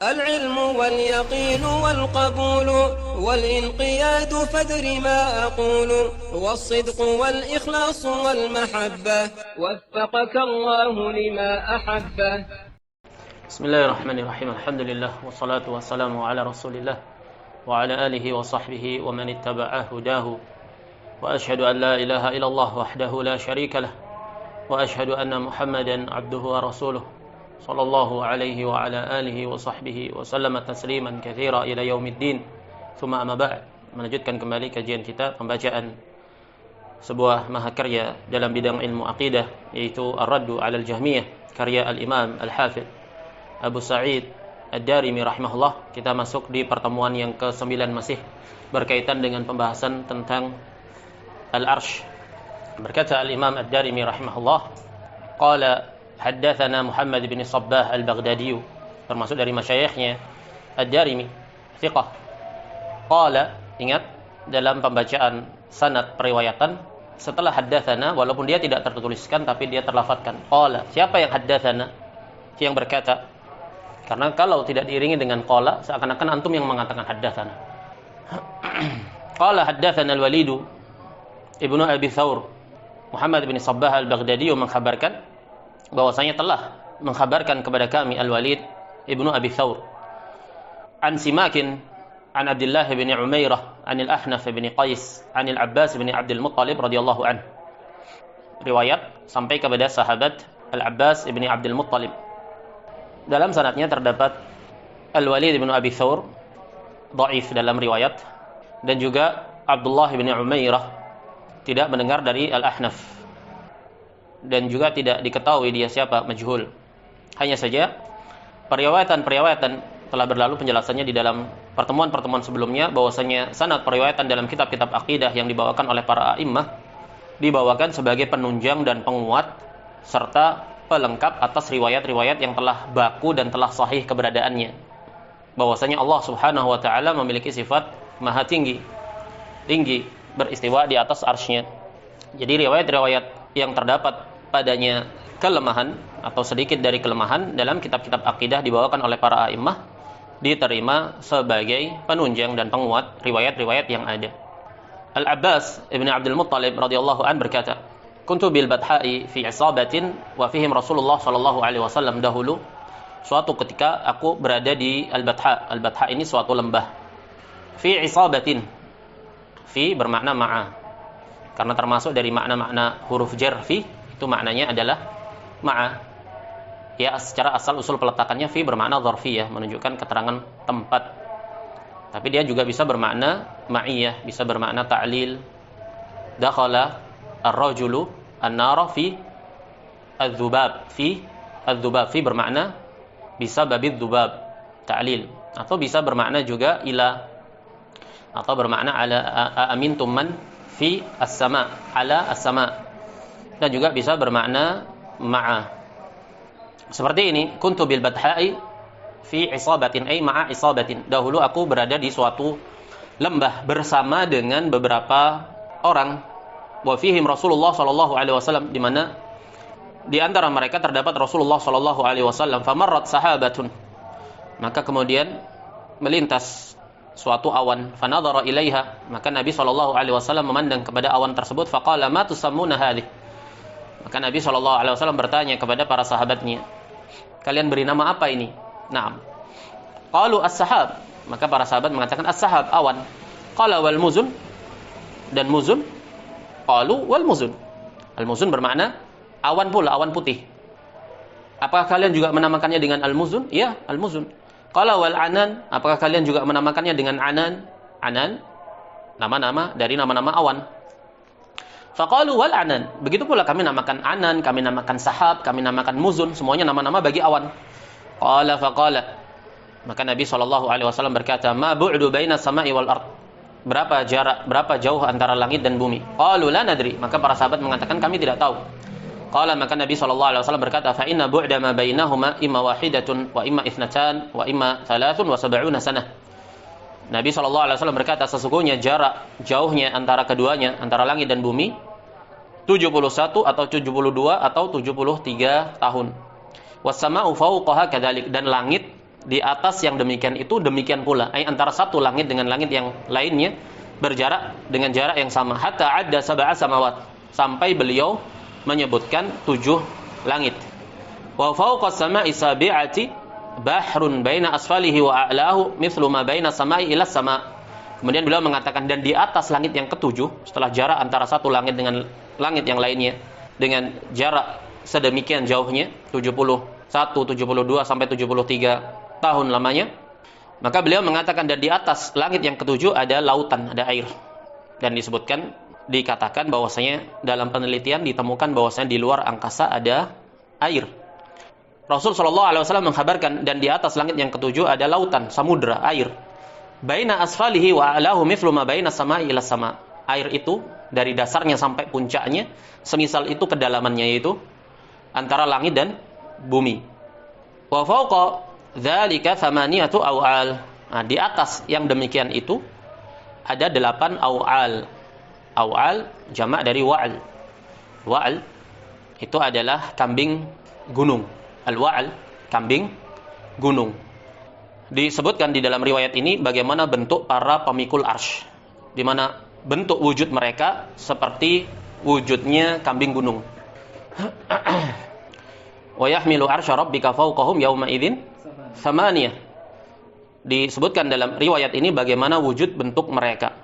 العلم واليقين والقبول والانقياد فادر ما أقول والصدق والإخلاص والمحبة وفقك الله لما أحبه. بسم الله الرحمن الرحيم. الحمد لله والصلاة والسلام على رسول الله وعلى آله وصحبه ومن اتبع هداه وأشهد أن لا إله إلا الله وحده لا شريك له وأشهد أن محمدا عبده ورسوله صلى الله عليه وعلى آله وصحبه وسلم تسليما كثيرا إلى يوم الدين. ثم أما بعد, melanjutkan kembali kajian kita, pembacaan sebuah mahakarya dalam bidang ilmu aqidah, yaitu Ar-Raddu 'alal Jahmiyah, karya Al-Imam Al-Hafidh Abu Sa'id Ad-Darimi rahimahullah. Kita masuk di pertemuan yang ke-9 masih berkaitan dengan pembahasan tentang Al-Arsh. Berkata Al-Imam Ad-Darimi rahimahullah, qala haddatsana Muhammad bin Sabbah Al-Baghdadi, termasuk dari masyayikhnya Ad-Darimi, thiqah. Qala, ingat dalam pembacaan sanad periwayatan setelah haddatsana, walaupun dia tidak tertuliskan tapi dia terlafadzkan qala. Siapa yang haddatsana? Yang berkata. Karena kalau tidak diiringi dengan qala, seakan-akan antum yang mengatakan haddatsana. Qala haddatsana Al-Walid ibnu Abi Thawr. Muhammad bin Sabbah Al-Baghdadi mengkhabarkan bahwasanya telah mengkhabarkan kepada kami Al-Walid ibnu Abi Thawr an Simakin an Abdullah bin Umairah an Al-Ahnaf bin Qais an Al-Abbas bin Abdul Muttalib radhiyallahu an. Riwayat sampai kepada sahabat Al-Abbas bin Abdul Muttalib. Dalam sanadnya terdapat Al-Walid bin Abi Thawr, dhaif dalam riwayat, dan juga Abdullah bin Umairah tidak mendengar dari Al-Ahnaf, dan juga tidak diketahui dia siapa, majhul. Hanya saja periwayatan telah berlalu penjelasannya di dalam pertemuan-pertemuan sebelumnya, bahwasanya sanad periwayatan dalam kitab-kitab akidah yang dibawakan oleh para a'immah dibawakan sebagai penunjang dan penguat serta pelengkap atas riwayat-riwayat yang telah baku dan telah sahih keberadaannya. Bahwasanya Allah Subhanahu wa taala memiliki sifat maha tinggi beristiwa di atas arsy-Nya. Jadi riwayat-riwayat yang terdapat padanya kelemahan atau sedikit dari kelemahan dalam kitab-kitab akidah dibawakan oleh para a'immah diterima sebagai penunjang dan penguat riwayat-riwayat yang ada. Al-Abbas ibn Abdul Muttalib radhiyallahu an berkata, kuntu bil Badha'i fi isabatin wa fihim Rasulullah sallallahu alaihi wasallam. Dahulu suatu ketika aku berada di Al-Badha. Al-Badha ini suatu lembah. Fi isabatin, fi bermakna ma'a, karena termasuk dari makna-makna huruf jar fi, itu maknanya adalah ma'a. Ya, secara asal usul peletakannya fi bermakna dzarfiyah, menunjukkan keterangan tempat. Tapi dia juga bisa bermakna ma'iyah, bisa bermakna ta'lil. Dakhala ar-rajulu an-nara fi adz-dzubab, fi adz-dzubab, fi bermakna bisa babid dzubab, ta'lil, atau bisa bermakna juga ila, atau bermakna ala amintum man fi as-sama, ala as-sama, dan juga bisa bermakna ma'a. Seperti ini, kuntu bil Badha'i fi isabatin, ay ma'a isabatin. Dahulu aku berada di suatu lembah bersama dengan beberapa orang. Wa fihim Rasulullah sallallahu alaihi wasallam, di mana di antara mereka terdapat Rasulullah sallallahu alaihi wasallam. Famarrat sahabatun, maka kemudian melintas suatu awan. Fanadhara ilaiha, maka Nabi sallallahu alaihi wasallam memandang kepada awan tersebut. Faqala ma tusammuna hadhihi, maka Nabi sallallahu alaihi wasallam bertanya kepada para sahabatnya, kalian beri nama apa ini? Naam. Qalu as-sahab, maka para sahabat mengatakan as-sahab, awan. Qala wal muzun, dan muzun? Qalu wal muzun. Al-muzun bermakna awan pula, awan putih. Apakah kalian juga menamakannya dengan al-muzun? Ya, al-muzun. Qala wal anan, apakah kalian juga menamakannya dengan anan? Anan, nama-nama dari nama-nama awan. Faqalu wal anan, begitu pula kami namakan anan, kami namakan sahab, kami namakan muzun, semuanya nama-nama bagi awan. Qala faqala, maka Nabi SAW berkata, ma bu'du baina sama'i wal ard, berapa jarak, berapa jauh antara langit dan bumi? Qalu la nadri, maka para sahabat mengatakan kami tidak tahu. Qala, maka Nabi SAW berkata, fa inna bu'da ma bainahuma imma wahidatun wa imma ithnatan wa imma thalathun wa sab'una sanah. Nabi SAW berkata, sesungguhnya jarak jauhnya antara keduanya, antara langit dan bumi, 71 atau 72 atau 73 tahun. Wassama'u fawqaha kadzalik, dan langit di atas yang demikian itu demikian pula, antara satu langit dengan langit yang lainnya berjarak dengan jarak yang sama, hatta adda sab'a samawat, sampai beliau menyebutkan 7 langit. Wa fawqa as-sama'i sabi'ati bahrun baina asfalihi wa a'lahu mithlu ma baina sama'i ila sama'. Kemudian beliau mengatakan, dan di atas langit yang ketujuh, setelah jarak antara satu langit dengan langit yang lainnya dengan jarak sedemikian jauhnya, 71, 72 sampai 73 tahun lamanya, maka beliau mengatakan, dan di atas langit yang ketujuh ada lautan, ada air. Dan disebutkan, dikatakan bahwasanya dalam penelitian ditemukan bahwasanya di luar angkasa ada air. Rasul sallallahu alaihi wasallam mengkhabarkan, dan di atas langit yang ketujuh ada lautan, samudra, air. Baina asfalihi wa a'lahu mithlu ma baina sama'i ila sama'. Air itu dari dasarnya sampai puncaknya semisal itu kedalamannya, yaitu antara langit dan bumi. Wa fawqa dzalika thamaniyatu aw'al. Nah, di atas yang demikian itu ada 8 aw'al. Aw'al jamak dari wa'al. Wa'al itu adalah kambing gunung. Al-wa'al, kambing gunung. Disebutkan di dalam riwayat ini bagaimana bentuk para pemikul arsy, di mana bentuk wujud mereka seperti wujudnya kambing gunung. Wa yahmilu arsya rabbika fawqahum yauma idzin thamaniyah. Disebutkan dalam riwayat ini bagaimana wujud bentuk mereka.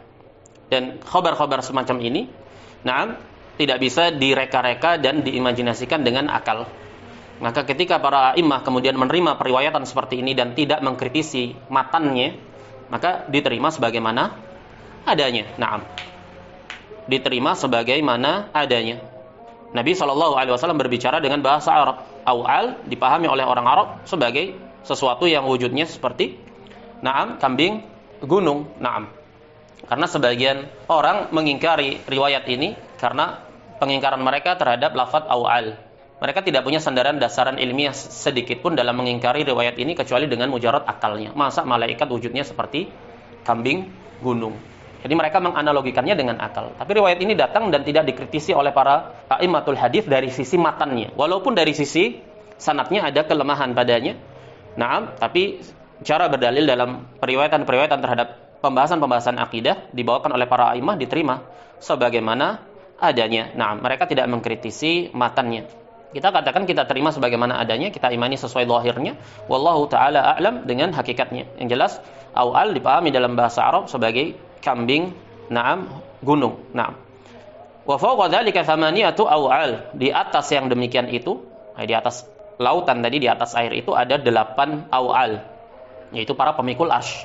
Dan khabar-khabar semacam ini, tidak bisa direka-reka dan diimajinasikan dengan akal. Maka ketika para imam kemudian menerima periwayatan seperti ini dan tidak mengkritisi matannya, maka diterima sebagaimana adanya. Diterima sebagaimana adanya. Nabi SAW berbicara dengan bahasa Arab. Awal dipahami oleh orang Arab sebagai sesuatu yang wujudnya seperti kambing gunung. Karena sebagian orang mengingkari riwayat ini karena pengingkaran mereka terhadap lafaz awal. Mereka tidak punya sandaran dasaran ilmiah sedikit pun dalam mengingkari riwayat ini kecuali dengan mujarad akalnya. Masa malaikat wujudnya seperti kambing gunung? Jadi mereka menganalogikannya dengan akal. Tapi riwayat ini datang dan tidak dikritisi oleh para a'immatul hadis dari sisi matannya. Walaupun dari sisi sanadnya ada kelemahan padanya. Tapi cara berdalil dalam periwayatan-periwayatan terhadap pembahasan-pembahasan akidah dibawakan oleh para a'imah diterima sebagaimana adanya. Mereka tidak mengkritisi matannya. Kita katakan kita terima sebagaimana adanya, kita imani sesuai zahirnya. Wallahu ta'ala a'lam dengan hakikatnya. Yang jelas, awal dipahami dalam bahasa Arab sebagai kambing, gunung. Wa fawqa dzalika thamaniyatu aw'al. Di atas yang demikian itu, di atas lautan tadi, di atas air itu ada 8 aw'al, yaitu para pemikul arsy.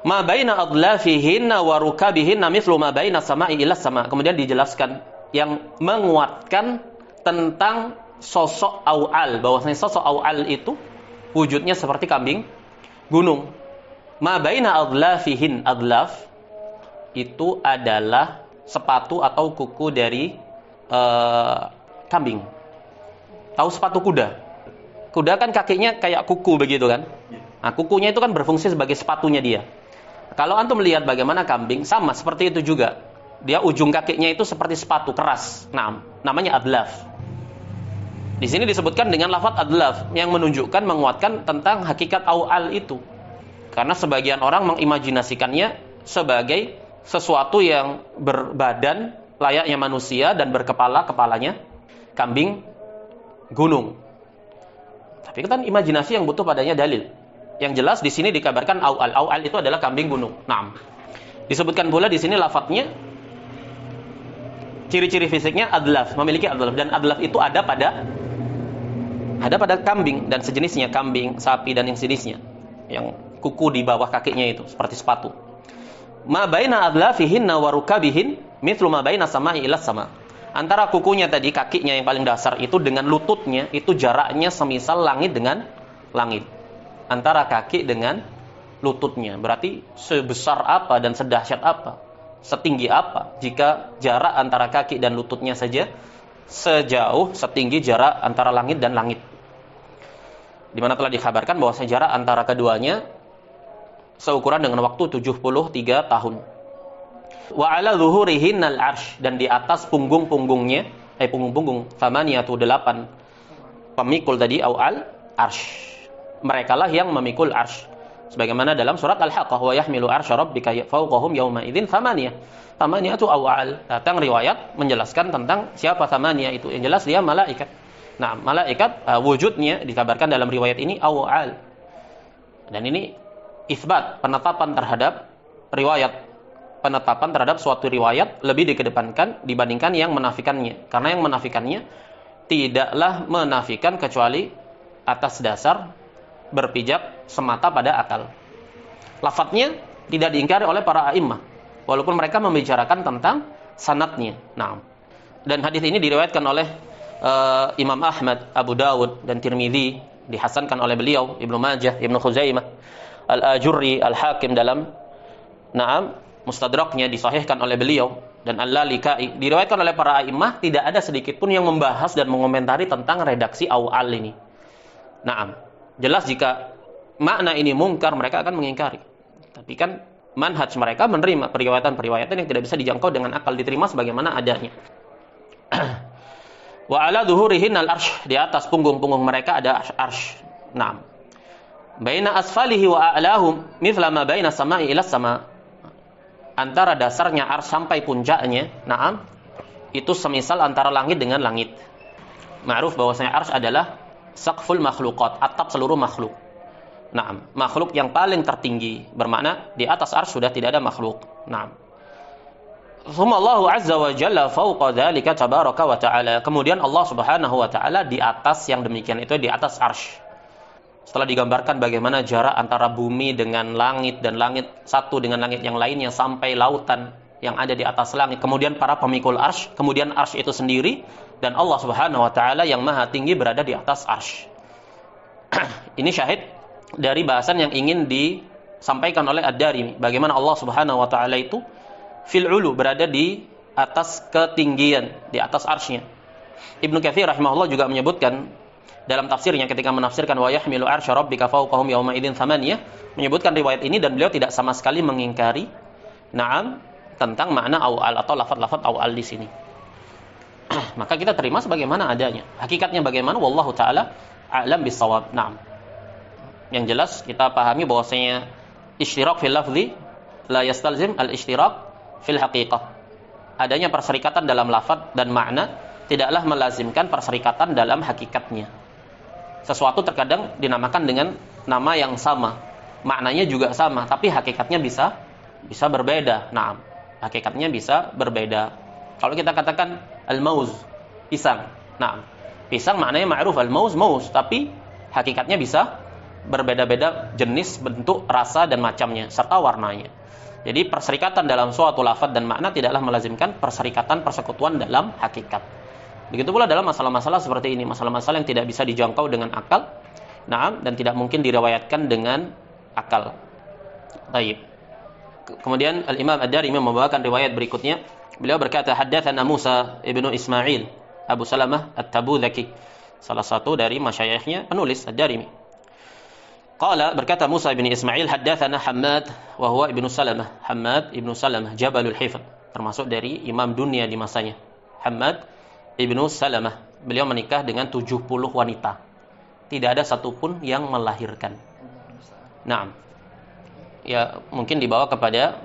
Ma baina adlafihinna wa rukabihinna mithlu ma baina sama'i ila sama'. Kemudian dijelaskan yang menguatkan tentang sosok awal, bahwasanya sosok awal itu wujudnya seperti kambing gunung. Ma baina adlafihin, adlaf itu adalah sepatu atau kuku dari kambing. Tahu sepatu kuda? Kuda kan kakinya kayak kuku begitu kan? Kukunya itu kan berfungsi sebagai sepatunya dia. Kalau antum melihat bagaimana kambing, sama seperti itu juga. Dia ujung kakinya itu seperti sepatu keras. Namanya adlaf. Di sini disebutkan dengan lafaz adlaf yang menunjukkan, menguatkan tentang hakikat awal itu. Karena sebagian orang mengimajinasikannya sebagai sesuatu yang berbadan layaknya manusia dan kepalanya kambing gunung. Tapi kan imajinasi yang butuh padanya dalil. Yang jelas di sini dikabarkan awal. Awal itu adalah kambing gunung. Disebutkan pula di sini lafaznya, ciri-ciri fisiknya adlaf, memiliki adlaf, dan adlaf itu ada pada kambing dan sejenisnya, kambing, sapi dan yang sejenisnya, yang kuku di bawah kakinya itu seperti sepatu. Ma baina adlafihinna wa rukabihin mithlu ma baina sama'i ila sama'. Antara kukunya tadi, kakinya yang paling dasar itu dengan lututnya itu jaraknya semisal langit dengan langit. Antara kaki dengan lututnya, berarti sebesar apa dan sedahsyat apa, setinggi apa jika jarak antara kaki dan lututnya saja setinggi jarak antara langit dan langit. Di mana telah dikabarkan bahwa jarak antara keduanya seukuran dengan waktu 73 tahun. Wa ala zuhurihinnal arsy, dan di atas punggung-punggungnya, punggung-punggung thamaniyatu 8 pemikul tadi awal, arsy. Merekalah yang memikul arsy. Sebagaimana dalam surat Al-Haqqah, wa yahmilu arsya rabbika fawqahum yawma idzin thamaniyah. Thamaniyah itu awal. Datang riwayat menjelaskan tentang siapa thamaniyah itu. Yang jelas dia malaikat. Nah, malaikat wujudnya dikabarkan dalam riwayat ini awal. Dan ini isbat, penetapan terhadap riwayat. Penetapan terhadap suatu riwayat lebih dikedepankan dibandingkan yang menafikannya. Karena yang menafikannya tidaklah menafikan kecuali atas dasar berpijak semata pada akal. Lafadznya tidak diingkari oleh para a'immah, walaupun mereka membicarakan tentang sanadnya. Nah, dan hadis ini diriwayatkan oleh Imam Ahmad, Abu Dawud, dan Tirmidzi, dihasankan oleh beliau, Ibnu Majah, Ibnu Khuzaimah, Al-Ajurri, Al-Hakim dalam Mustadraknya disahihkan oleh beliau, dan Al-Lalikai. Diriwayatkan oleh para a'immah, tidak ada sedikit pun yang membahas dan mengomentari tentang redaksi awal ini. Naam. Jelas jika makna ini mungkar, mereka akan mengingkari. Tapi kan manhaj mereka menerima periwayatan-periwayatan yang tidak bisa dijangkau dengan akal, diterima sebagaimana adanya. Wa ala dhuhurihin al-arsh, di atas punggung-punggung mereka ada arsh. Naam. Baina asfalihi wa a'lahum mithla ma baina samai ila sama. Antara dasarnya arsh sampai puncaknya, naam, itu semisal antara langit dengan langit. Ma'ruf bahwasanya arsh adalah saqful makhluqat, atap seluruh makhluk. Naam, makhluk yang paling tertinggi, bermakna di atas arsy sudah tidak ada makhluk. Naam. Tsumma Allahu azza wa jalla fawqa dzalika tabaraka wa ta'ala. Kemudian Allah Subhanahu wa taala di atas yang demikian itu, di atas arsy. Setelah digambarkan bagaimana jarak antara bumi dengan langit, dan langit satu dengan langit yang lainnya sampai lautan yang ada di atas langit, kemudian para pemikul arsy, kemudian arsy itu sendiri, dan Allah Subhanahu wa taala yang maha tinggi berada di atas arsy. Ini syahid dari bahasan yang ingin disampaikan oleh Ad-Darimi, bagaimana Allah Subhanahu wa taala itu fil ulu, berada di atas ketinggian, di atas arsy-Nya. Ibnu Katsir rahimahullah juga menyebutkan dalam tafsirnya ketika menafsirkan wa yahmilu arsya rabbika fawqahum yawma idzin thamaniyah, menyebutkan riwayat ini, dan beliau tidak sama sekali mengingkari tentang makna awal atau lafaz-lafaz awal di sini. Maka kita terima sebagaimana adanya. Hakikatnya bagaimana, wallahu taala a'lam bissawab. Naam. Yang jelas kita pahami bahwasanya isytirak fil lafzi la yastalzim al-isytirak fil haqiqah. Adanya perserikatan dalam lafaz dan makna tidaklah melazimkan perserikatan dalam hakikatnya. Sesuatu terkadang dinamakan dengan nama yang sama, maknanya juga sama, tapi hakikatnya bisa berbeda. Naam. Hakikatnya bisa berbeda. Kalau kita katakan al-mauz, pisang. Nah, pisang maknanya ma'ruf, al-mauz, mauz, tapi hakikatnya bisa berbeda-beda jenis, bentuk, rasa, dan macamnya, serta warnanya. Jadi perserikatan dalam suatu lafaz dan makna tidaklah melazimkan perserikatan persekutuan dalam hakikat. Begitu pula dalam masalah-masalah seperti ini, masalah-masalah yang tidak bisa dijangkau dengan akal, dan tidak mungkin diriwayatkan dengan akal. Baik. Kemudian Al-Imam Ad-Darimi membawakan riwayat berikutnya. Beliau berkata, haddatsana Musa ibnu Ismail Abu Salamah At-Tabuzaki, salah satu dari masyayikhnya penulis Ad-Darimi. Qala, berkata Musa ibnu Ismail, haddatsana Hammad wa huwa ibnu Salamah. Hammad ibnu Salamah Jabalul Hifdz, termasuk dari imam dunia di masanya. Hammad ibnu Salamah, beliau menikah dengan 70 wanita. Tidak ada satupun yang melahirkan. Naam. Ya, mungkin dibawa kepada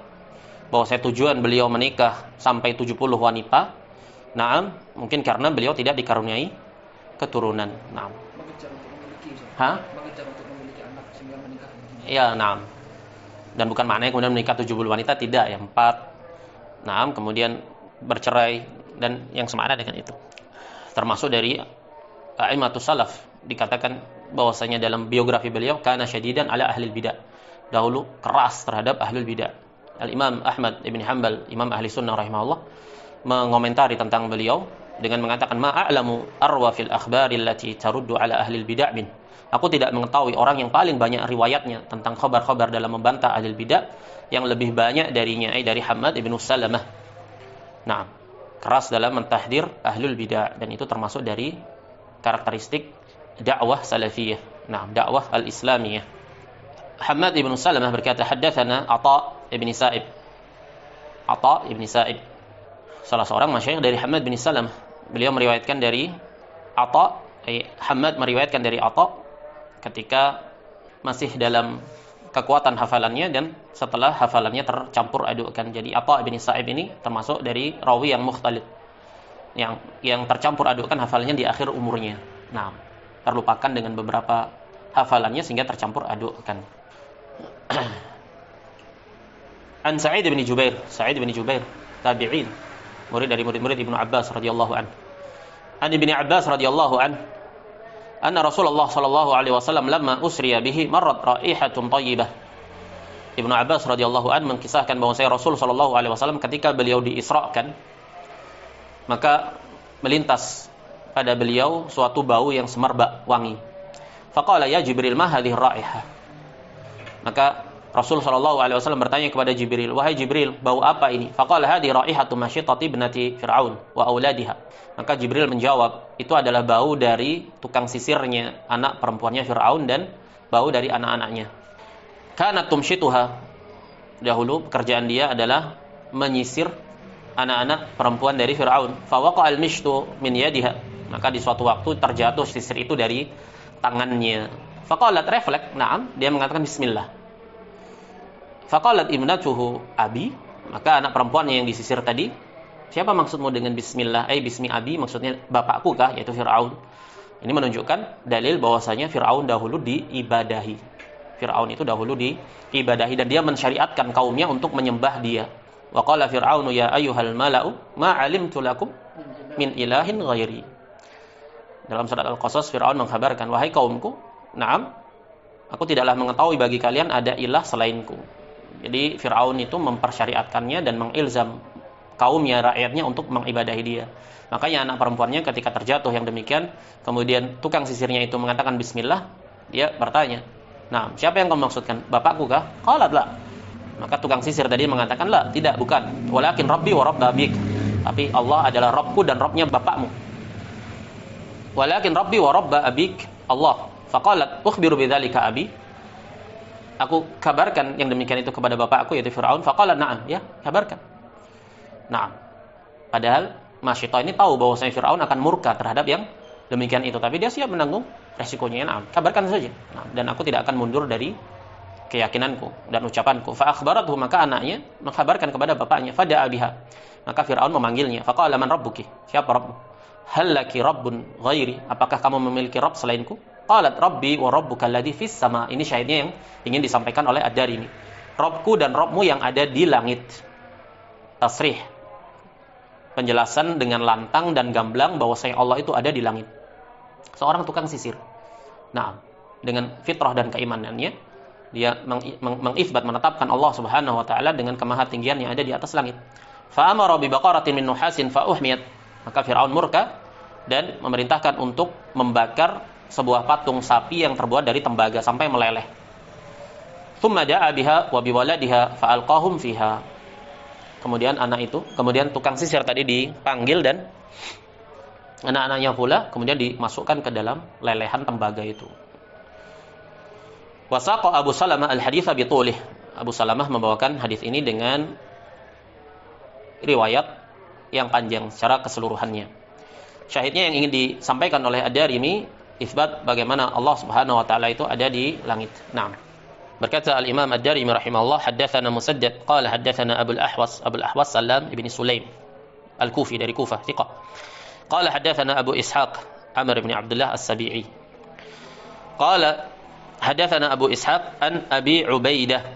bahwa saya tujuan beliau menikah sampai 70 wanita. Naam, mungkin karena beliau tidak dikaruniai keturunan. Naam. Mengejar untuk memiliki. Mengejar untuk memiliki anak sehingga menikah. Ya, naam. Dan bukan maknanya kemudian menikah 70 wanita, tidak, ya 4. Naam, kemudian bercerai dan yang semakna dengan itu. Termasuk dari a'immatus salaf, dikatakan bahwasanya dalam biografi beliau kana syadidan ala ahlil bidah. Dahulu keras terhadap ahlul bidah. Al-Imam Ahmad ibn Hanbal, imam ahli sunnah rahimahullah, mengomentari tentang beliau dengan mengatakan, ma'a'lamu arwa fil akhbari allati taruddu ala ahlil bidah min. Aku tidak mengetahui orang yang paling banyak riwayatnya tentang khabar-khabar dalam membantah ahlul bidah yang lebih banyak darinya, dari Hammad ibn Salamah. Nah, keras dalam mentahdir ahlul bidah, dan itu termasuk dari karakteristik dakwah salafiyah. Nah, dakwah al-islamiyah. Hammad ibn Salamah berkata, haddatsana Atha ibn Sa'ib. Atha ibn Sa'ib, salah seorang masyayikh dari Hammad bin Salamah. Beliau meriwayatkan dari Atha, Hammad meriwayatkan dari Atha, ketika masih dalam kekuatan hafalannya dan setelah hafalannya tercampur adukkan. Jadi Atha bin Sa'ib ini termasuk dari rawi yang mukhtalid, yang tercampur adukkan hafalannya di akhir umurnya. Nah, terlupakan dengan beberapa hafalannya sehingga tercampur adukkan. An Sa'id bin Jubair, tabi'in, murid dari murid-murid Ibnu Abbas radhiyallahu an. An Ibnu Abbas radhiyallahu an, anna Rasulullah sallallahu alaihi wasallam lamma usriya bihi marrat raihatun thayyibah. Ibnu Abbas radhiyallahu an mengkisahkan bahwasanya Rasul sallallahu alaihi wasallam ketika beliau diisrakan, maka melintas pada beliau suatu bau yang semerbak wangi. Faqala ya Jibril, ma hadhihi raihah? Maka Rasul sallallahu alaihi wasallam bertanya kepada Jibril, wahai Jibril, bau apa ini? Faqala hadhihi raihatu masyitati ibnati Fir'aun wa auladiha. Maka Jibril menjawab, itu adalah bau dari tukang sisirnya anak perempuannya Fir'aun dan bau dari anak-anaknya. Kanat tumshituha, dahulu pekerjaan dia adalah menyisir anak-anak perempuan dari Fir'aun. Fa waqa'al mishtu min yadiha. Maka di suatu waktu terjatuh sisir itu dari tangannya. Faqalat refleks, na'am, dia mengatakan bismillah. Faqalat ibnatuhu abi, maka anak perempuannya yang disisir tadi, siapa maksudmu dengan bismillah? Bismi abi, maksudnya bapakku kah, yaitu Fir'aun. Ini menunjukkan dalil bahwasanya Fir'aun dahulu diibadahi. Fir'aun itu dahulu diibadahi dan dia mensyariatkan kaumnya untuk menyembah dia. Wa qala Fir'aunu ya ayyuhal mala'u ma 'alimtu lakum min ilahin ghairi. Dalam surat Al-Qasas Fir'aun mengkhabarkan, wahai kaumku, na'am, aku tidaklah mengetahui bagi kalian ada ilah selainku. Jadi Fir'aun itu mempersyariatkannya dan mengilzam kaumnya, rakyatnya untuk mengibadahi dia. Makanya anak perempuannya ketika terjatuh yang demikian, kemudian tukang sisirnya itu mengatakan bismillah, dia bertanya, nah, siapa yang kamu maksudkan? Bapakku kah? Qalat la. Maka tukang sisir tadi mengatakan, la, tidak, bukan. Walakin Rabbi wa Rabb abik. Tapi Allah adalah Rabbku dan Rabbnya bapakmu. Walakin Rabbi wa Rabb abik Allah. Faqalat ukhbiru bidzalika abi. Aku kabarkan yang demikian itu kepada bapakku yaitu Fir'aun. Faqala na'am, ya, kabarkan. Na'am. Padahal Masyitah ini tahu bahwasanya Fir'aun akan murka terhadap yang demikian itu, tapi dia siap menanggung resikonya. Na'am, kabarkan saja. Nah, dan aku tidak akan mundur dari keyakinanku dan ucapanku. Fa akhbarathu, maka anaknya mengkabarkan kepada bapaknya. Fada'a biha. Maka Fir'aun memanggilnya. Faqala man rabbuki? Siapa Rabbmu? Hal laki rabbun ghairi? Apakah kamu memiliki Rabb selainku? Qalat Rabbi wa Rabbuka alladhi fis sama. Ini syahidnya yang ingin disampaikan oleh Ad-Darimi. Rabbku dan Rabbmu yang ada di langit. Tasrih, penjelasan dengan lantang dan gamblang bahwasanya Allah itu ada di langit. Seorang tukang sisir. Nah, dengan fitrah dan keimanannya, dia mengisbat, menetapkan Allah Subhanahu wa taala dengan kemahatinggian yang ada di atas langit. Fa amara bi baqaratin min nuhasin fa uhmiyat. Maka Fir'aun murka dan memerintahkan untuk membakar sebuah patung sapi yang terbuat dari tembaga sampai meleleh. Tsumma da'a biha wa biwaladiha fa alqahum fiha. Kemudian kemudian tukang sisir tadi dipanggil dan anak-anaknya pula kemudian dimasukkan ke dalam lelehan tembaga itu. Wasaqa Abu Salamah al-haditsa bi tulih. Abu Salamah membawakan hadis ini dengan riwayat yang panjang secara keseluruhannya. Syahidnya yang ingin disampaikan oleh Ad-Darimi, isbat bagaimana Allah Subhanahu wa taala itu ada di langit. Naam. Berkata Al-Imam Ad-Darimi rahimahullah, haddatsana Musaddad qala haddatsana Abu al-Ahwas Salam ibn Sulaim Al-Kufi dari Kufah, thiqah. Qala haddatsana Abu Ishaq Amr ibn Abdullah As-Sabi'i. Qala haddatsana Abu Ishaq an Abi Ubaidah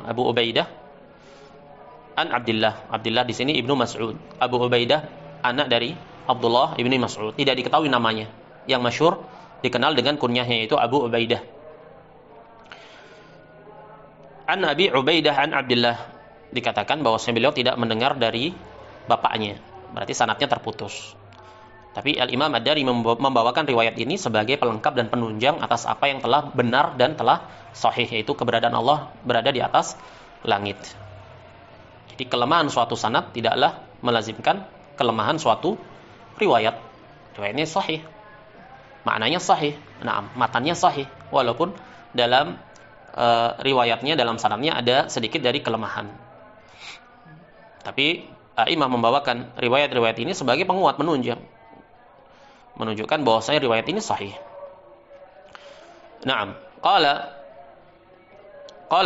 Abu Ubaidah an Abdullah di sini Ibnu Mas'ud. Abu Ubaidah anak dari Abdullah ibni Mas'ud, tidak diketahui namanya. Yang masyhur dikenal dengan kunyahnya yaitu Abu Ubaidah. An Abi Ubaidah an Abdullah, dikatakan bahwa beliau tidak mendengar dari bapaknya, berarti sanadnya terputus. Tapi Al-Imam Ad-Darimi membawakan riwayat ini sebagai pelengkap dan penunjang atas apa yang telah benar dan telah sahih, yaitu keberadaan Allah berada di atas langit. Jadi kelemahan suatu sanad tidaklah melazimkan kelemahan suatu riwayat. Riwayatnya sahih, maknanya sahih, matannya sahih, walaupun dalam riwayatnya, dalam sanadnya ada sedikit dari kelemahan. Tapi Imam membawakan riwayat-riwayat ini sebagai penguat, menunjang, menunjukkan bahwasanya riwayat ini sahih. Naam. Qala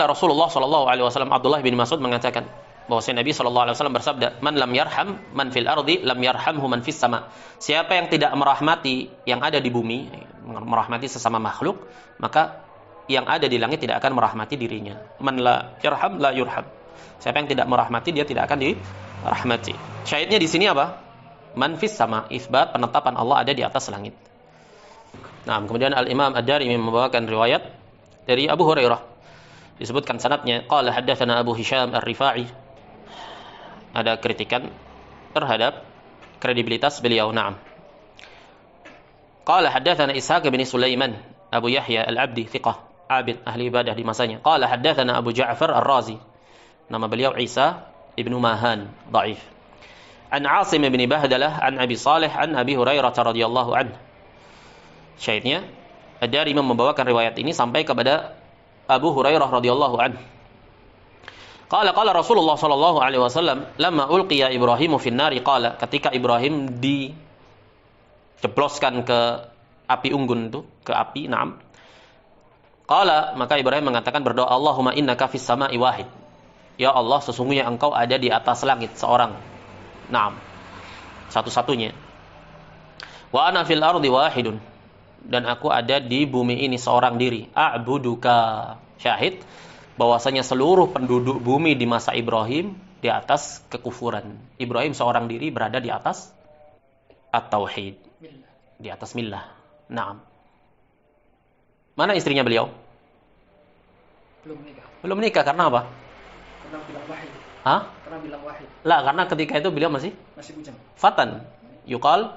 Rasulullah sallallahu alaihi wasallam, Abdullah bin Mas'ud mengatakan bahwa Nabi sallallahu alaihi wasallam bersabda, "Man lam yarham man fil ardi, lam yarhamhu man fis sama." Siapa yang tidak merahmati yang ada di bumi, merahmati sesama makhluk, maka yang ada di langit tidak akan merahmati dirinya. Man la yarham la yurham. Siapa yang tidak merahmati, dia tidak akan dirahmati. Syahidnya di sini apa? Man fis sama, isbat penetapan Allah ada di atas langit. Nah, kemudian Al-Imam Ad-Darimi membawakan riwayat dari Abu Hurairah. Disebutkan sanadnya, qala haddatsana Abu Hisham Ar-Rifa'i. Ada kritikan terhadap kredibilitas beliau. Naam. Qala haddatsana Ishaq bin Sulaiman, Abu Yahya Al-Abdi, thiqah, abid, ahli ibadah di masanya. Qala haddatsana Abu Ja'far Ar-Razi. Nama beliau Isa ibnu Mahan, dhaif. An Asim bin Bahdalah an Abi Salih an Abi Hurairah radhiyallahu anhu. Syahidnya Ad-Darimi membawakan riwayat ini sampai kepada Abu Hurairah radhiyallahu anhu. Qala Rasulullah sallallahu alaihi wasallam, lamma ulqiya Ibrahimu fin nari, qala, ketika Ibrahim dijebloskan ke api unggun itu, ke api, na'am. Qala, maka Ibrahim mengatakan berdoa, Allahumma innaka fis sama'i wahid. Ya Allah, sesungguhnya engkau ada di atas langit seorang. Naam. Satu-satunya. Wa ana fil ardi wahidun. Dan aku ada di bumi ini seorang diri. A'buduka. Syahid bahwasanya seluruh penduduk bumi di masa Ibrahim di atas kekufuran. Ibrahim seorang diri berada di atas at-tauhid. Di atas millah. Naam. Mana istrinya beliau? Belum menikah karena apa? Karena bilang wahid. Hah? Karena bilang wahid. Lah, karena ketika itu beliau masih bujang. fatan. Yuqal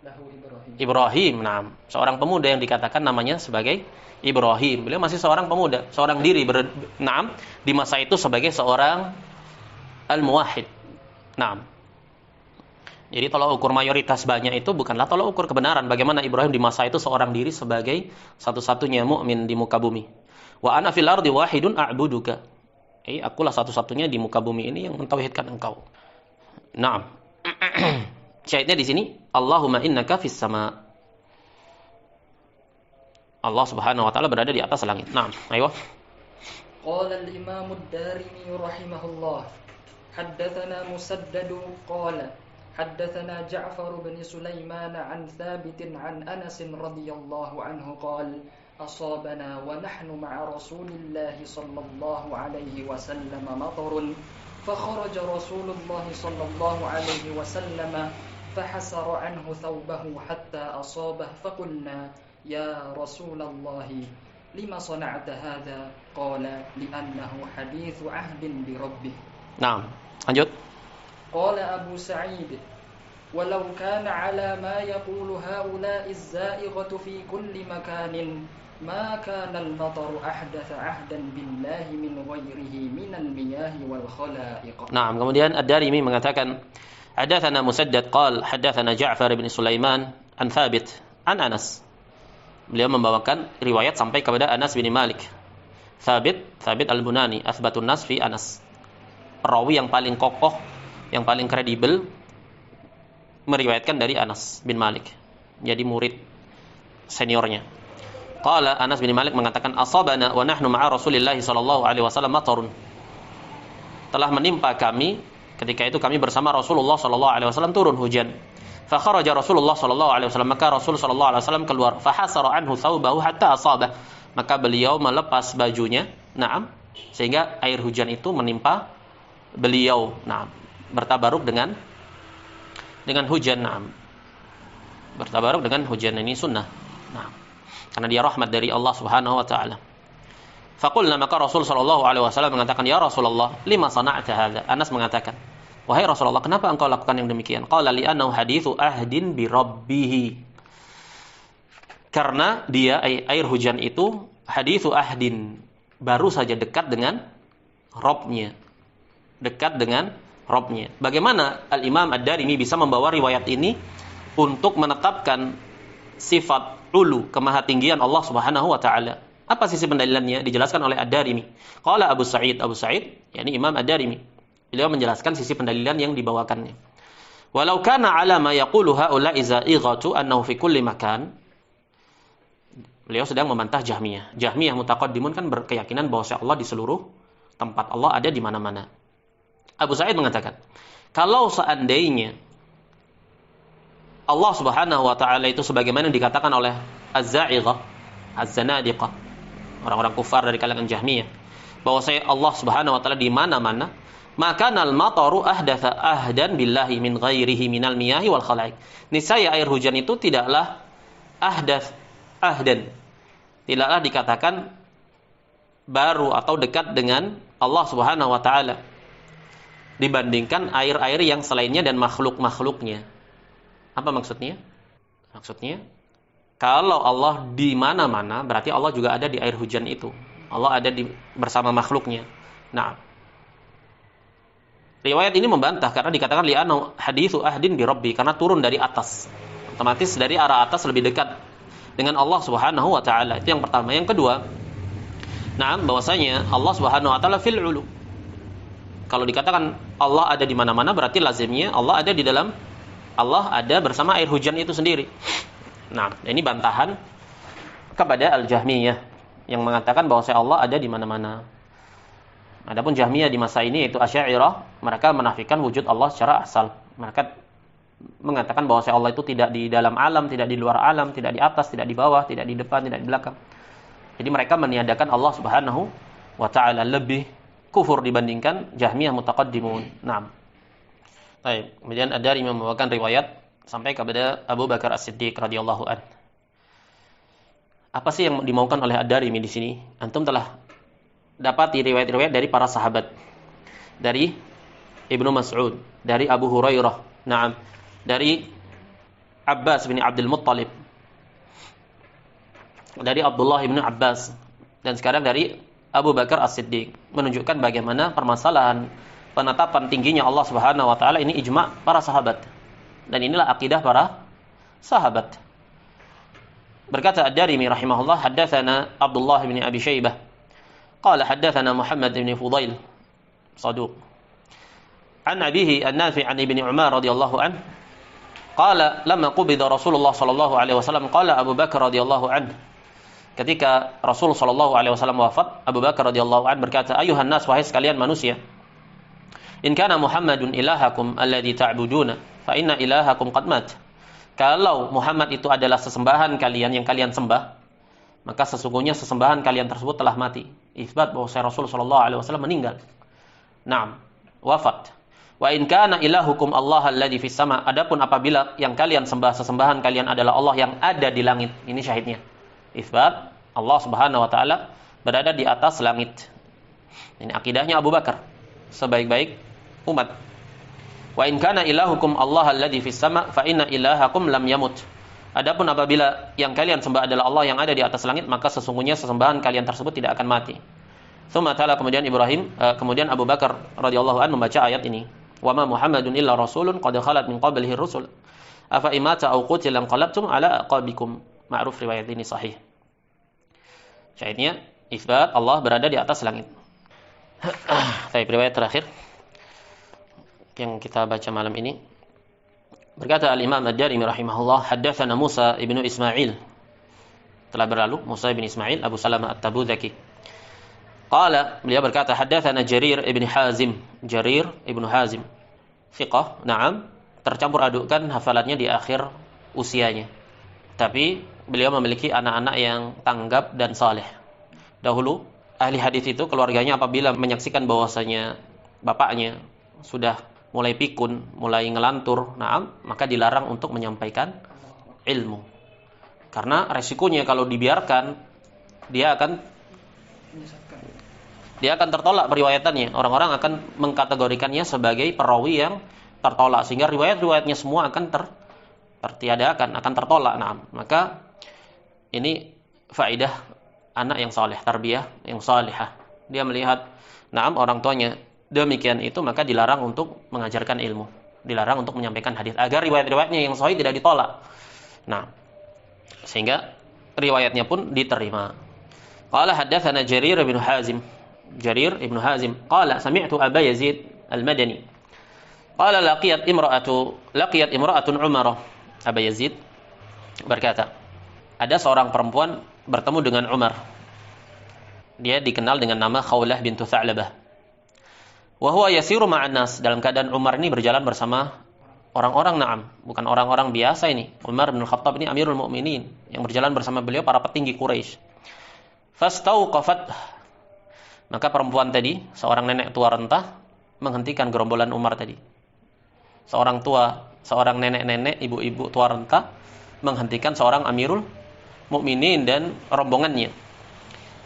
Lahu Ibrahim. Nah, seorang pemuda yang dikatakan namanya sebagai Ibrahim. Beliau masih seorang pemuda, seorang diri naam di masa itu sebagai seorang al-muwahhid. Naam. Jadi tolak ukur mayoritas banyak itu bukanlah tolak ukur kebenaran. Bagaimana Ibrahim di masa itu seorang diri sebagai satu-satunya mukmin di muka bumi. Wa ana fil ardi wahidun a'buduka. Akulah satu-satunya di muka bumi ini yang mentauhidkan engkau. Naam. Syahidnya di sini, Allahumma innaka fis sama. Allah Subhanahu wa taala berada di atas langit. Naam. Ayo. Qala al-Imam ad-Darimi rahimahullah. Haddatsana Musaddad qala haddatsana Ja'far bin Sulaiman an Thabit an Anas radhiyallahu anhu qala أصابنا ونحن مع رسول الله صلى الله عليه وسلم مطر فخرج رسول الله صلى الله عليه وسلم فحسر عنه ثوبه حتى أصابه فقلنا يا رسول الله لما صنعت هذا قال لأنه حديث عهد بربه. نعم. lanjut. قال أبو سعيد ولو كان على ما يقول هؤلاء الزائغة في كل مكان ما كان المطر أحدث عهدا بالله من غيره من المياه والخلائق. Nah, kemudian Ad-Darimi mengatakan hadatsana Musaddad qala hadatsana Ja'far bin Sulaiman an Thabit an Anas. Beliau membawakan riwayat sampai kepada Anas bin Malik. Thabit Al-Bunani, athbatun nas fi Anas. Perawi yang paling kokoh, yang paling kredibel meriwayatkan dari Anas bin Malik. Jadi murid seniornya. Qala Anas bin Malik mengatakan asabana wa nahnu ma'a Rasulillah sallallahu alaihi wasallam matarun. Telah menimpa kami ketika itu kami bersama Rasulullah sallallahu alaihi wasallam turun hujan. Fa kharaja Rasulullah sallallahu alaihi wasallam, maka Rasul sallallahu alaihi wasallam keluar. Fa hasara anhu thawbahu hatta asabah. Maka beliau melepas bajunya, na'am, sehingga air hujan itu menimpa beliau. Na'am. Bertabaruk dengan hujan, na'am. Bertabaruk dengan hujan ini sunnah. Na'am. Karena dia rahmat dari Allah Subhanahu wa taala. Faqulna, maka Rasul sallallahu alaihi wasallam mengatakan, "Ya Rasulullah, lima sana'ta hadza?" Anas mengatakan, "Wahai Rasulullah, kenapa engkau lakukan yang demikian?" Qala li annahu haditsu ahdin bi rabbih. Karena dia air hujan itu haditsu ahdin, baru saja dekat dengan Rabb-nya. Dekat dengan Rabb-nya. Bagaimana Al-Imam Ad-Darimi bisa membawa riwayat ini untuk menetapkan sifat ulu, kemahatinggian Allah Subhanahu wa taala? Apa sisi pendalilannya? Dijelaskan oleh Ad-Darimi. Qala Abu Sa'id, yakni Imam Ad-Darimi, beliau menjelaskan sisi pendalilan yang dibawakannya. Walau kana ala ma yaqulu haula'i za'ighatu annahu fi kulli makan. Beliau sedang membantah Jahmiyah. Jahmiyah mutaqaddimun kan berkeyakinan bahwa Allah di seluruh tempat, Allah ada di mana-mana. Abu Sa'id mengatakan, kalau seandainya Allah Subhanahu wa taala itu sebagaimana dikatakan oleh Az-Za'ighah, Az-Zanadiqah, orang-orang kufar dari kalangan Jahmiyah, bahwa Allah Subhanahu wa taala di mana-mana, maka nal mataru ahdatsa ahdan billahi min ghairihi minal miyahi wal khalaiq. Niscaya air hujan itu tidaklah ahdats ahdan, tidaklah dikatakan baru atau dekat dengan Allah Subhanahu wa taala dibandingkan air-air yang selainnya dan makhluk-makhluknya. Apa maksudnya? Maksudnya kalau Allah di mana-mana, berarti Allah juga ada di air hujan itu. Allah ada bersama makhluknya. Nah, riwayat ini membantah karena dikatakan li'annahu haditsu ahdin bi rabbi, karena turun dari atas. Otomatis dari arah atas lebih dekat dengan Allah Subhanahu wa taala. Itu yang pertama. Yang kedua, bahwasanya Allah Subhanahu wa taala fil ulu. Kalau dikatakan Allah ada di mana-mana, berarti lazimnya Allah ada di dalam, Allah ada bersama air hujan itu sendiri. Nah, ini bantahan kepada Al-Jahmiyah yang mengatakan bahwa Allah ada di mana-mana. Adapun Jahmiyah di masa ini, yaitu Asy'ariyah, mereka menafikan wujud Allah secara asal. Mereka mengatakan bahwa Allah itu tidak di dalam alam, tidak di luar alam, tidak di atas, tidak di bawah, tidak di depan, tidak di belakang. Jadi mereka meniadakan Allah Subhanahu wa taala, lebih kufur dibandingkan Jahmiyah mutaqaddimun. Naam. Baik, kemudian Ad-Darimi membawakan riwayat sampai kepada Abu Bakar As-Siddiq radhiyallahu an. Apa sih yang dimaukan oleh Ad-Darimi di sini? Antum telah dapat riwayat-riwayat dari para sahabat. Dari Ibnu Mas'ud, dari Abu Hurairah, naam, dari Abbas bin Abdul Muttalib, dari Abdullah bin Abbas, dan sekarang dari Abu Bakar As-Siddiq, menunjukkan bagaimana permasalahan penetapan tingginya Allah Subhanahu wa taala ini ijma' para sahabat. Dan inilah akidah para sahabat. Berkata Ad-Darimi rahimahullah, haddatsana Abdullah bin Abi Syaibah qala haddatsana Muhammad bin Fudail saduq an abihi an-Nafi' an Ibni Umar radhiyallahu an qala lamma qubida Rasulullah sallallahu alaihi wasallam qala Abu Bakar radhiyallahu an. Ketika Rasul sallallahu alaihi wasallam wafat, Abu Bakar radhiyallahu an berkata, ayuhan nas, wahai sekalian manusia, in kana Muhammadun ilahakum alladhi ta'buduna fa inna ilahakum qad mat. Kalau Muhammad itu adalah sesembahan kalian yang kalian sembah, maka sesungguhnya sesembahan kalian tersebut telah mati. Isbat bahwa Rasul sallallahu alaihi wasallam meninggal. Naam, wafat. Wa in kana ilahukum Allah alladhi fis sama. Adapun apabila yang kalian sembah, sesembahan kalian adalah Allah yang ada di langit. Ini syahidnya. Isbat Allah Subhanahu wa taala berada di atas langit. Ini akidahnya Abu Bakar, sebaik-baik umat. Wa in kana ilahukum Allah alladhi fis sama fa inna ilahakum lam yamut. Adapun apabila yang kalian sembah adalah Allah yang ada di atas langit, maka sesungguhnya sesembahan kalian tersebut tidak akan mati. Tsumma ta'ala, kemudian kemudian Abu Bakar radhiyallahu anhu membaca ayat ini. Wa ma Muhammadun illa rasulun qad khalat min qablihi rusul. Afa imata aw qutila qalabtum ala aqabikum. Ma'ruf, riwayat ini sahih. Syahidnya isbat Allah berada di atas langit. Baik, riwayat terakhir yang kita baca malam ini. Berkata Al-Imam Ad-Darimi rahimahullah, haddatsana Musa ibnu Ismail. Telah berlalu Musa ibn Ismail Abu Salamah At-Tabuzaki. Qala, beliau berkata, haddatsana Jarir ibn Hazim. Jarir ibn Hazim thiqah, na'am, tercampur adukkan hafalannya di akhir usianya. Tapi beliau memiliki anak-anak yang tanggap dan saleh. Dahulu ahli hadis itu, keluarganya apabila menyaksikan bahwasanya bapaknya sudah mulai pikun, mulai ngelantur, maka dilarang untuk menyampaikan ilmu. Karena resikonya kalau dibiarkan, dia akan tertolak periwayatannya. Orang-orang akan mengkategorikannya sebagai perawi yang tertolak, sehingga riwayat-riwayatnya semua akan tertiadakan, akan tertolak. Maka ini faidah anak yang saleh, tarbiyah yang salihah. Dia melihat orang tuanya demikian itu, maka dilarang untuk mengajarkan ilmu, dilarang untuk menyampaikan hadis agar riwayat-riwayatnya yang sahih tidak ditolak. Sehingga riwayatnya pun diterima. Qala haddatsana Jarir bin Hazim. Jarir ibn Hazim qala sami'tu Aba Yazid Al-Madani qala laqiyat imra'atun Umar. Aba Yazid berkata, ada seorang perempuan bertemu dengan Umar. Dia dikenal dengan nama Khawlah bintu Tha'labah. Wa huwa yasiru ma'an nas, dalam keadaan Umar ini berjalan bersama orang-orang, na'am, bukan orang-orang biasa ini. Umar bin Khattab ini Amirul Mukminin yang berjalan bersama beliau para petinggi Quraisy. Fastauqafat, maka perempuan tadi, seorang nenek tua renta, menghentikan gerombolan Umar tadi. Seorang tua, seorang nenek-nenek, ibu-ibu tua renta menghentikan seorang Amirul Mukminin dan rombongannya.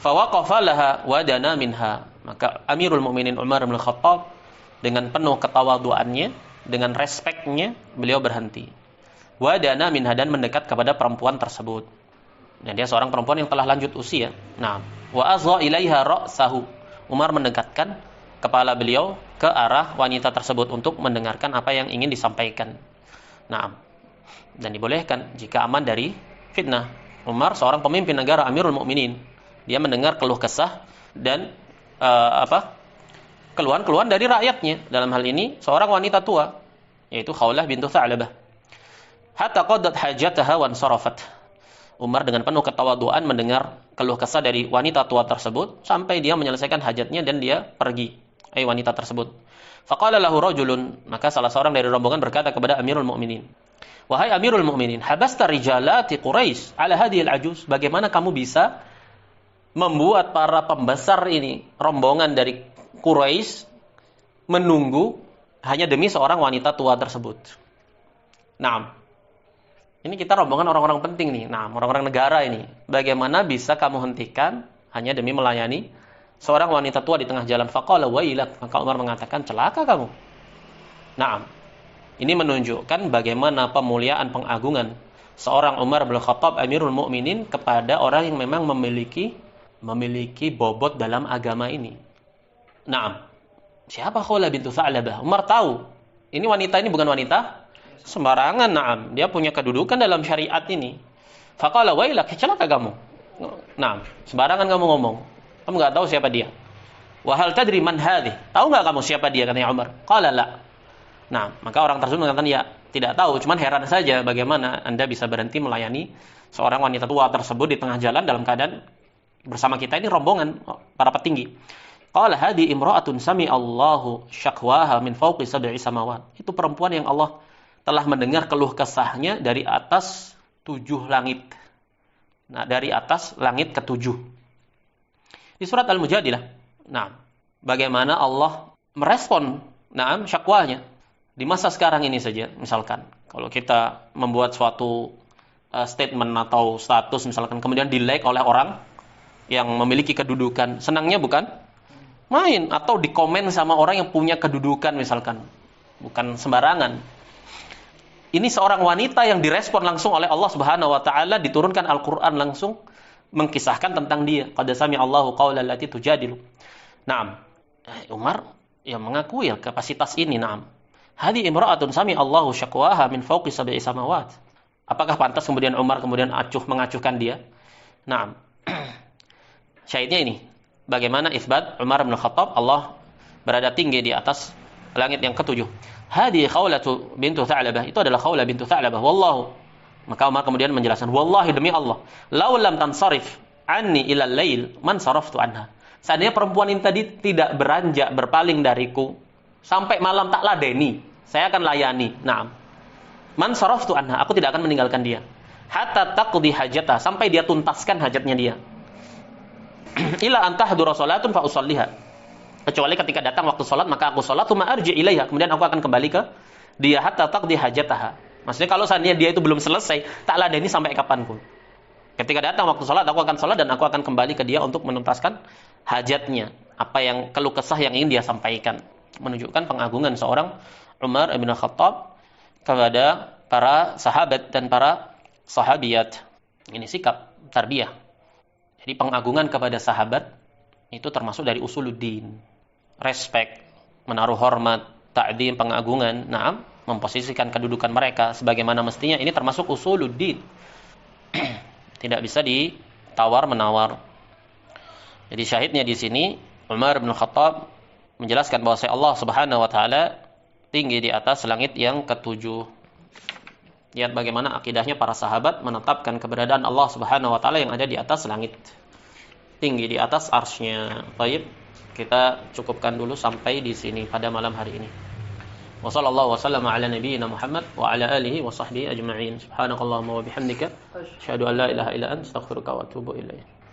Fawaqafa laha wa dana minha, maka Amirul Mukminin Umar bin Khattab dengan penuh ketawaduannya, dengan respeknya, beliau berhenti. Wa dana minha, dan mendekat kepada perempuan tersebut. Dan dia seorang perempuan yang telah lanjut usia. Nah, wa azza ilaiha ra'sahu, Umar mendekatkan kepala beliau ke arah wanita tersebut untuk mendengarkan apa yang ingin disampaikan. Nah, dan dibolehkan jika aman dari fitnah. Umar seorang pemimpin negara, Amirul Mukminin. Dia mendengar keluh kesah dan keluhan-keluhan dari rakyatnya. Dalam hal ini seorang wanita tua, yaitu Khawlah bintu Tha'labah. Hatta qadat hajataha wan sarafat. Umar dengan penuh ketawaduan mendengar keluh kesah dari wanita tua tersebut sampai dia menyelesaikan hajatnya dan dia pergi. Wanita tersebut. Faqala lahu rajulun, maka salah seorang dari rombongan berkata kepada Amirul Mukminin, wahai Amirul Mukminin, habasta rijalati Quraisy ala hadhil ajuz, bagaimana kamu bisa membuat para pembesar ini, rombongan dari Quraisy, menunggu hanya demi seorang wanita tua tersebut. Nah, ini kita rombongan orang-orang penting nih. Nah, orang-orang negara ini. Bagaimana bisa kamu hentikan hanya demi melayani seorang wanita tua di tengah jalan? Faqala wailak, maka Umar mengatakan, celaka kamu. Nah, ini menunjukkan bagaimana pemuliaan pengagungan seorang Umar bin Khattab Amirul Mukminin kepada orang yang memang memiliki bobot dalam agama ini. Nah, siapa Khawlah bintu Tha'labah? Umar tahu, ini wanita ini bukan wanita sembarangan. Naam, dia punya kedudukan dalam syariat ini. Faqala wailak, celaka kamu. Nah, sembarangan kamu ngomong. Kamu enggak tahu siapa dia. Wa hal tadri man hadhi? Tahu enggak kamu siapa dia, katanya Umar? Qala la. Nah, maka orang tersebut mengatakan, ya, tidak tahu, cuman heran saja bagaimana Anda bisa berhenti melayani seorang wanita tua tersebut di tengah jalan dalam keadaan bersama kita ini rombongan para petinggi. Qala hadi imra'atun sami Allahu syakwaha min fawqi sab'i samawat. Itu perempuan yang Allah telah mendengar keluh kesahnya dari atas 7 langit. Nah, dari atas langit ke-7. Di surat Al-Mujadilah. Nah, bagaimana Allah merespon syakwanya di masa sekarang ini saja. Misalkan kalau kita membuat suatu statement atau status misalkan kemudian di-like oleh orang yang memiliki kedudukan, senangnya bukan main, atau dikomen sama orang yang punya kedudukan misalkan, bukan sembarangan. Ini seorang wanita yang direspon langsung oleh Allah Subhanahu wa taala, diturunkan Al-Qur'an langsung mengkisahkan tentang dia. Qad sami Allahu qaulal lati tujadilu. Naam. Umar yang mengakui kapasitas ini, naam. Hadi imra'atun sami Allahu syakwaha min fawqi sab'i samawat. Apakah pantas kemudian Umar mengacuhkan dia? Naam. Syahidnya ini, bagaimana isbat Umar bin Khattab, Allah berada tinggi di atas langit yang ke-7. Hadi Khawlah bintu Tha'labah, itu adalah Khawlah bintu Tha'labah. Wallahu, maka Umar kemudian menjelaskan, wallahi demi Allah, lau lam tansarif anni ilal lail man saraftu anha. Seandainya perempuan ini tadi tidak beranjak berpaling dariku sampai malam tak ladeni, saya akan layani. Naam. Man saraftu anha, aku tidak akan meninggalkan dia. Hatta taqdi hajatah, sampai dia tuntaskan hajatnya dia. Ila antahdura salatun fa usalliha, kecuali ketika datang waktu salat maka aku salat, tsumma arji ilaiha, kemudian aku akan kembali ke dia hatta taqdi hajataha. Maksudnya kalau seandainya dia itu belum selesai, tak ladeni sampai kapanpun. Ketika datang waktu salat, aku akan salat dan aku akan kembali ke dia untuk menuntaskan hajatnya, apa yang keluh kesah yang ingin dia sampaikan. Menunjukkan pengagungan seorang Umar bin Khattab kepada para sahabat dan para sahabiyat. Ini sikap tarbiyah. Jadi pengagungan kepada sahabat itu termasuk dari usuluddin. Respect, menaruh hormat, ta'zim, pengagungan, naam, memposisikan kedudukan mereka sebagaimana mestinya, ini termasuk usuluddin. Tidak bisa ditawar-menawar. Jadi syahidnya di sini Umar bin Khattab menjelaskan bahwa Allah Subhanahu wa taala tinggi di atas langit yang ke-7. Lihat bagaimana akidahnya para sahabat menetapkan keberadaan Allah Subhanahu wa taala yang ada di atas langit, tinggi di atas arsy-Nya. Baik, kita cukupkan dulu sampai di sini pada malam hari ini. Wassallallahu wasallama ala nabiyyina Muhammad wa ala alihi wa sahbihi ajma'in. Subhanakallahumma wa bihamdika asyhadu an la ilaha illa anta astaghfiruka wa atubu ilaik.